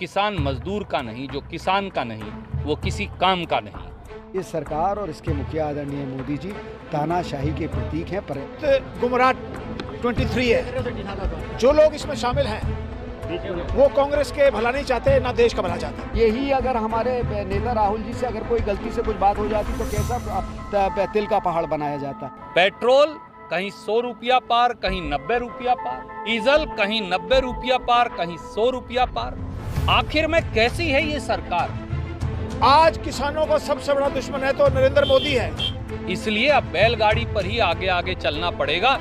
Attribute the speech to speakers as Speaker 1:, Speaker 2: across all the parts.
Speaker 1: किसान मजदूर का नहीं, जो किसान का नहीं, वो किसी काम का नहीं।
Speaker 2: ये सरकार और इसके मुखिया आदरणीय मोदी जी तानाशाही के प्रतीक हैं। पर
Speaker 3: गुमराह 23 है। जो लोग इसमें शामिल हैं वो कांग्रेस के भला नहीं चाहते, ना देश का भला चाहते।
Speaker 2: यही अगर हमारे नेता राहुल जी से अगर कोई गलती से कुछ बात हो जाती तो कैसा तिल का पहाड़ बनाया जाता।
Speaker 1: पेट्रोल कहीं 100 रुपया पार, कहीं 90 रुपया पार, डीजल कहीं 90 रुपया पार, कहीं 100 रुपया पार। आखिर में कैसी है ये सरकार?
Speaker 3: आज किसानों का सबसे बड़ा दुश्मन है तो नरेंद्र मोदी है।
Speaker 1: इसलिए अब बैलगाड़ी पर ही आगे आगे चलना पड़ेगा,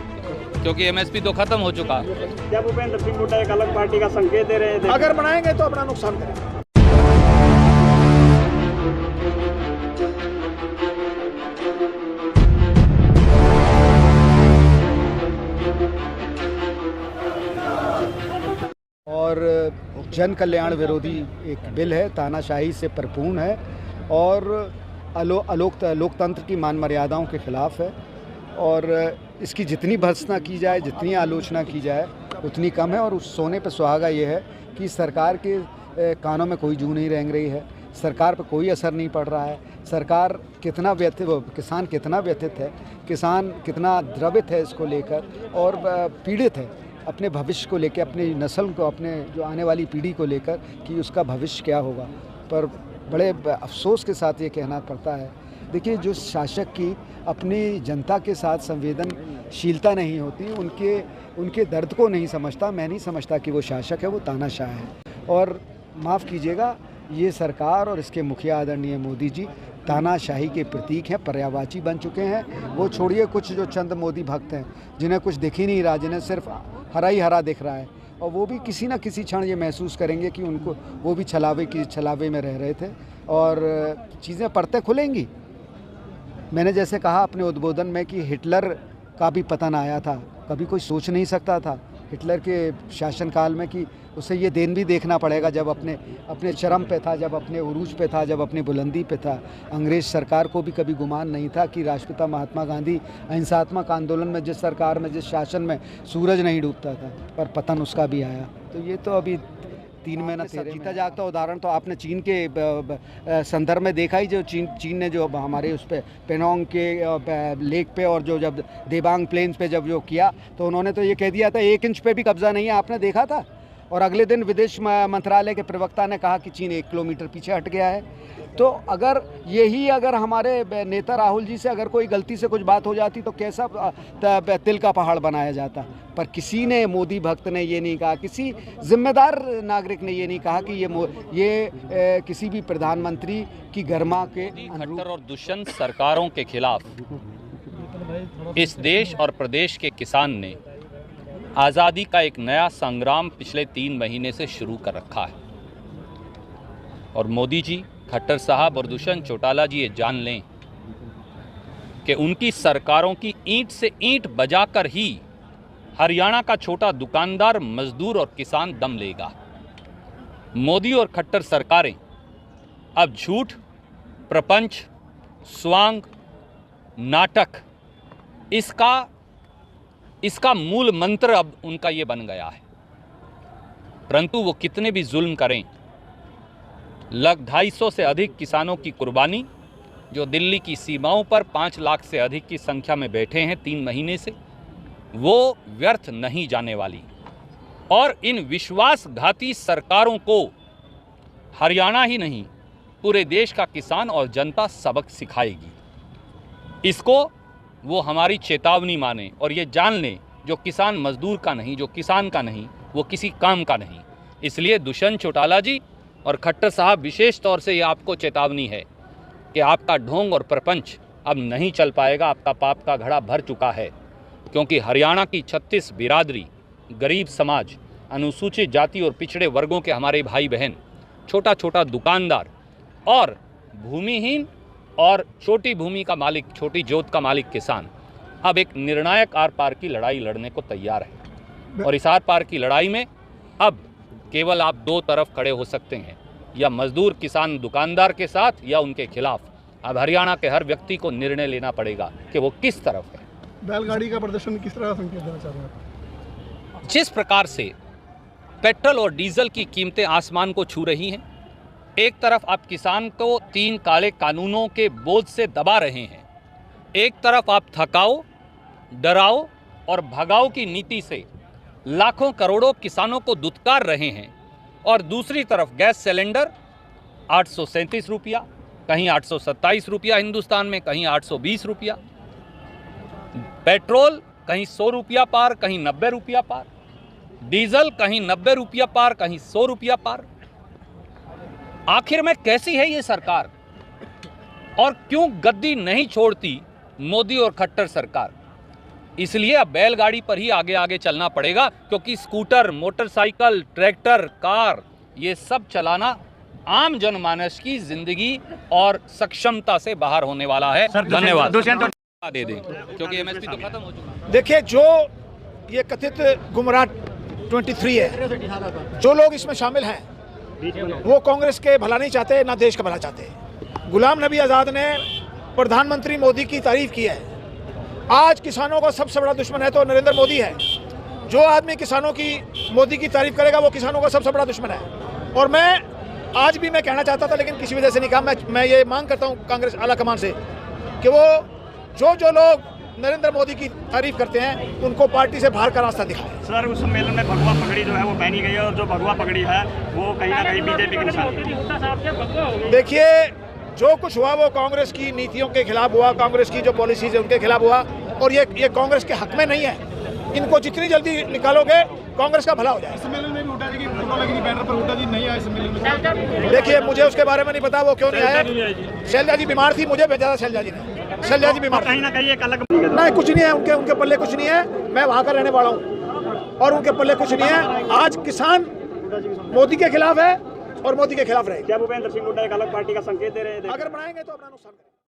Speaker 1: क्योंकि एमएसपी तो खत्म हो चुका है।
Speaker 4: क्या भूपेंद्र सिंह हुड्डा एक अलग पार्टी का संकेत दे रहे थे?
Speaker 3: अगर बनाएंगे तो अपना नुकसान करेंगे।
Speaker 2: और जन कल्याण विरोधी एक बिल है, तानाशाही से भरपूर है और लोकतंत्र की मान मर्यादाओं के खिलाफ है। और इसकी जितनी भर्त्सना की जाए, जितनी आलोचना की जाए उतनी कम है। और उस सोने पर सुहागा ये है कि सरकार के कानों में कोई जू नहीं रेंग रही है, सरकार पर कोई असर नहीं पड़ रहा है। सरकार कितना किसान कितना व्यथित है, किसान कितना द्रवित है इसको लेकर और पीड़ित है अपने भविष्य को लेकर, अपनी नस्ल को, अपने जो आने वाली पीढ़ी को लेकर कि उसका भविष्य क्या होगा। पर बड़े अफसोस के साथ ये कहना पड़ता है, देखिए जो शासक की अपनी जनता के साथ संवेदनशीलता नहीं होती, उनके दर्द को नहीं समझता, मैं नहीं समझता कि वो शासक है, वो तानाशाह है। और माफ़ कीजिएगा, ये सरकार और इसके मुखिया आदरणीय मोदी जी तानाशाही के प्रतीक हैं, पर्यायवाची बन चुके हैं। वो छोड़िए कुछ जो चंद मोदी भक्त हैं जिन्हें कुछ दिख ही नहीं रहा, जिन्हें सिर्फ हरा ही हरा दिख रहा है, और वो भी किसी न किसी क्षण ये महसूस करेंगे कि उनको वो भी छलावे में रह रहे थे और चीज़ें परतें खुलेंगी। मैंने जैसे कहा अपने उद्बोधन में कि हिटलर का भी पतन आया था, कभी कोई सोच नहीं सकता था हिटलर के शासनकाल में कि उसे ये दिन भी देखना पड़ेगा जब अपने चरम पे था, जब अपने उरूज पे था, जब अपनी बुलंदी पे था। अंग्रेज़ सरकार को भी कभी गुमान नहीं था कि राष्ट्रपिता महात्मा गांधी अहिंसात्मक आंदोलन में जिस सरकार में, जिस शासन में सूरज नहीं डूबता था, पर पतन उसका भी आया। तो ये तो अभी 3 महीना जीता जागता उदाहरण तो आपने चीन के संदर्भ में देखा ही, जो चीन ने जो हमारे उस पे पेनोंग के लेक पे और जो जब देबांग प्लेन्स पे जब जो किया तो उन्होंने तो ये कह दिया था 1 इंच पे भी कब्जा नहीं है, आपने देखा था। और अगले दिन विदेश मंत्रालय के प्रवक्ता ने कहा कि चीन 1 किलोमीटर पीछे हट गया है। तो अगर हमारे नेता राहुल जी से अगर कोई गलती से कुछ बात हो जाती तो कैसा तिल का पहाड़ बनाया जाता। पर किसी ने, मोदी भक्त ने ये नहीं कहा, किसी जिम्मेदार नागरिक ने ये नहीं कहा कि ये किसी भी प्रधानमंत्री की गरिमा के
Speaker 1: खट्टर और दुष्यंत सरकारों के खिलाफ इस देश और प्रदेश के किसान ने आज़ादी का एक नया संग्राम पिछले 3 महीने से शुरू कर रखा है। और मोदी जी, खट्टर साहब और दुष्यंत चौटाला जी ये जान लें कि उनकी सरकारों की ईंट से ईंट बजाकर ही हरियाणा का छोटा दुकानदार, मजदूर और किसान दम लेगा। मोदी और खट्टर सरकारें अब झूठ, प्रपंच, स्वांग, नाटक, इसका मूल मंत्र अब उनका ये बन गया है। परंतु वो कितने भी जुल्म करें, लग 250 से अधिक किसानों की कुर्बानी जो दिल्ली की सीमाओं पर 5 लाख से अधिक की संख्या में बैठे हैं 3 महीने से, वो व्यर्थ नहीं जाने वाली। और इन विश्वासघाती सरकारों को हरियाणा ही नहीं, पूरे देश का किसान और जनता सबक सिखाएगी। इसको वो हमारी चेतावनी माने और ये जान लें, जो किसान मजदूर का नहीं, जो किसान का नहीं, वो किसी काम का नहीं। इसलिए दुष्यंत चौटाला जी और खट्टर साहब, विशेष तौर से ये आपको चेतावनी है कि आपका ढोंग और प्रपंच अब नहीं चल पाएगा, आपका पाप का घड़ा भर चुका है। क्योंकि हरियाणा की 36 बिरादरी, गरीब समाज, अनुसूचित जाति और पिछड़े वर्गों के हमारे भाई बहन, छोटा छोटा दुकानदार और भूमिहीन और छोटी भूमि का मालिक, छोटी जोत का मालिक किसान अब एक निर्णायक आर पार की लड़ाई लड़ने को तैयार है। और इस आर पार की लड़ाई में अब केवल आप 2 तरफ खड़े हो सकते हैं, या मजदूर किसान दुकानदार के साथ या उनके खिलाफ। अब हरियाणा के हर व्यक्ति को निर्णय लेना पड़ेगा कि वो किस तरफ है।
Speaker 3: बैलगाड़ी का प्रदर्शन किस तरह का संकेत देना चाह रहे हैं?
Speaker 1: जिस प्रकार से पेट्रोल और डीजल की कीमतें आसमान को छू रही हैं। एक तरफ आप किसान को 3 काले कानूनों के बोझ से दबा रहे हैं, एक तरफ आप थकाओ, डराओ और भगाओ की नीति से लाखों करोड़ों किसानों को दुत्कार रहे हैं, और दूसरी तरफ गैस सिलेंडर 837 रुपया, कहीं 827 रुपया हिंदुस्तान में, कहीं 820 रुपया, पेट्रोल कहीं 100 रुपया पार, कहीं 90 रुपया पार, डीजल कहीं 90 रुपया पार, कहीं 100 रुपया पार। आखिर में कैसी है ये सरकार, और क्यों गद्दी नहीं छोड़ती मोदी और खट्टर सरकार? इसलिए अब बैलगाड़ी पर ही आगे आगे चलना पड़ेगा, क्योंकि स्कूटर, मोटरसाइकिल, ट्रैक्टर, कार, ये सब चलाना आम जनमानस की जिंदगी और सक्षमता से बाहर होने वाला है। धन्यवाद। दे दें क्योंकि एमएसपी तो खत्म हो चुका है।
Speaker 3: देखिए, जो ये कथित गुमराह 23 है, जो लोग इसमें शामिल हैं वो कांग्रेस के भला नहीं चाहते, ना देश का भला चाहते। गुलाम नबी आज़ाद ने प्रधानमंत्री मोदी की तारीफ की है। आज किसानों का सबसे बड़ा दुश्मन है तो नरेंद्र मोदी है। जो आदमी किसानों की, मोदी की तारीफ करेगा वो किसानों का सबसे बड़ा दुश्मन है। और मैं आज भी मैं कहना चाहता था, लेकिन किसी वजह से नहीं कहा। मैं ये मांग करता हूँ कांग्रेस आला कमान से कि वो जो लोग नरेंद्र मोदी की तारीफ करते हैं उनको पार्टी से बाहर का रास्ता दिखाएं।
Speaker 4: सर, उस सम्मेलन में भगवा पगड़ी जो है वो पहनी गई है, और जो भगवा पगड़ी है वो कहीं ना कहीं बीजेपी की निशानी।
Speaker 3: देखिए, जो कुछ हुआ वो कांग्रेस की नीतियों के खिलाफ हुआ, कांग्रेस की जो पॉलिसीज है उनके खिलाफ हुआ, और ये कांग्रेस के हक में नहीं है। इनको जितनी जल्दी निकालोगे कांग्रेस का भला हो जाए।
Speaker 5: सम्मेलन में भी हुड्डा जी की फोटो लगी थी बैनर पर, हुड्डा जी नहीं आए सम्मेलन में।
Speaker 3: देखिए, मुझे उसके बारे में नहीं पता वो क्यों नहीं आए। शैलजा जी बीमार थी, मुझे भेजा था शैलजा जी ने। शैलजा जी बीमार,
Speaker 4: कहीं ना कहीं एक अलग
Speaker 3: नहीं, कुछ नहीं है उनके पल्ले, कुछ नहीं है। मैं वहाँ का रहने वाला हूँ और उनके पल्ले कुछ नहीं है। आज किसान मोदी के खिलाफ है और मोदी के खिलाफ रहेगा।
Speaker 4: क्या भूपेंद्र सिंह हुड्डा एक अलग पार्टी का संकेत दे रहे थे?
Speaker 3: अगर बनाएंगे तो अपना नुकसान करेंगे।